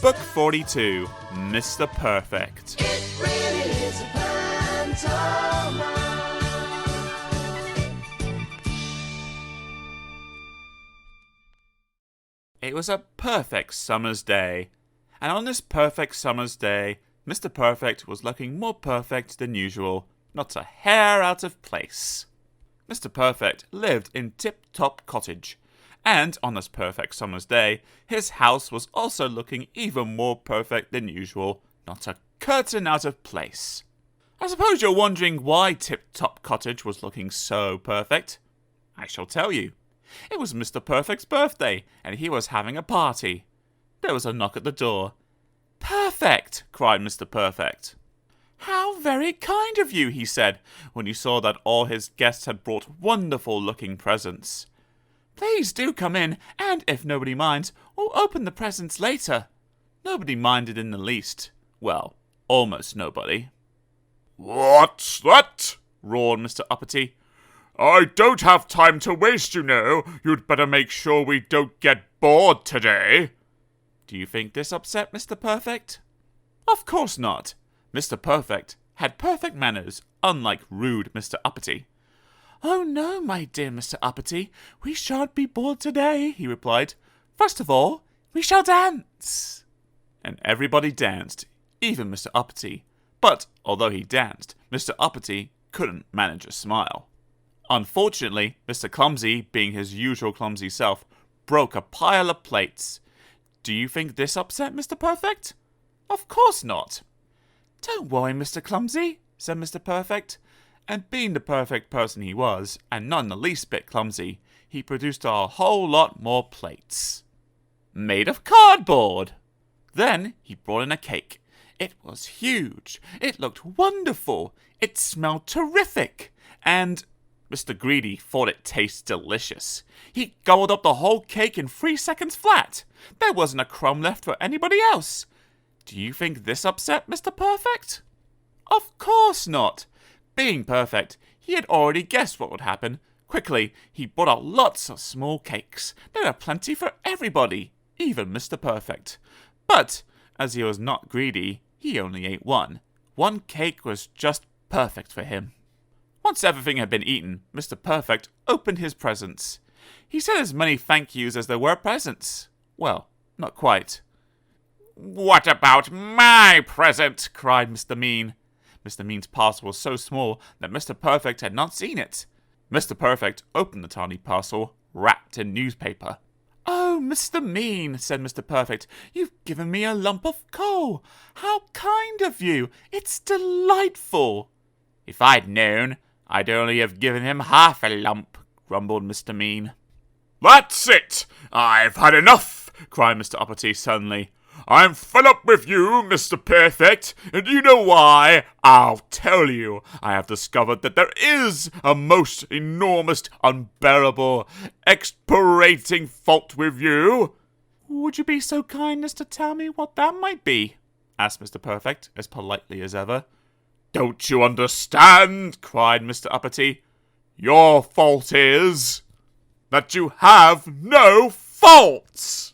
Book 42, Mr. Perfect. It really is a pantomime. It was a perfect summer's day, and on this perfect summer's day, Mr. Perfect was looking more perfect than usual, not a hair out of place. Mr. Perfect lived in Tip Top Cottage, and on this perfect summer's day, his house was also looking even more perfect than usual, not a curtain out of place. I suppose you're wondering why Tip Top Cottage was looking so perfect. I shall tell you. It was Mr. Perfect's birthday, and he was having a party. There was a knock at the door. "Perfect!" cried Mr. Perfect. "How very kind of you," he said, when he saw that all his guests had brought wonderful-looking presents. "Please do come in, and if nobody minds, we'll open the presents later." Nobody minded in the least. Well, almost nobody. "What's that?" roared Mr. Uppity. "I don't have time to waste, you know. You'd better make sure we don't get bored today." Do you think this upset Mr. Perfect? Of course not. Mr. Perfect had perfect manners, unlike rude Mr. Uppity. "Oh no, my dear Mr. Uppity, we shan't be bored today," he replied. "First of all, we shall dance." And everybody danced, even Mr. Uppity. But although he danced, Mr. Uppity couldn't manage a smile. Unfortunately, Mr. Clumsy, being his usual clumsy self, broke a pile of plates. Do you think this upset Mr. Perfect? Of course not. "Don't worry, Mr. Clumsy," said Mr. Perfect. And being the perfect person he was, and none the least bit clumsy, he produced a whole lot more plates. Made of cardboard! Then he brought in a cake. It was huge. It looked wonderful. It smelled terrific. And Mr. Greedy thought it tasted delicious. He gobbled up the whole cake in 3 seconds flat. There wasn't a crumb left for anybody else. Do you think this upset Mr. Perfect? Of course not. Being perfect, he had already guessed what would happen. Quickly, he brought out lots of small cakes. There were plenty for everybody, even Mr. Perfect. But, as he was not greedy, he only ate one. One cake was just perfect for him. Once everything had been eaten, Mr. Perfect opened his presents. He said as many thank yous as there were presents. Well, not quite. "What about my present?" cried Mr. Mean. Mr. Mean's parcel was so small that Mr. Perfect had not seen it. Mr. Perfect opened the tiny parcel, wrapped in newspaper. "Oh, Mr. Mean," said Mr. Perfect, "you've given me a lump of coal. How kind of you! It's delightful." "If I'd known, I'd only have given him half a lump," grumbled Mr. Mean. "That's it! I've had enough!" cried Mr. Uppity suddenly. "I'm fed up with you, Mr. Perfect, and you know why? I'll tell you. I have discovered that there is a most enormous, unbearable, exasperating fault with you." "Would you be so kind as to tell me what that might be?" asked Mr. Perfect, as politely as ever. "Don't you understand?" cried Mr. Uppity. "Your fault is that you have no faults."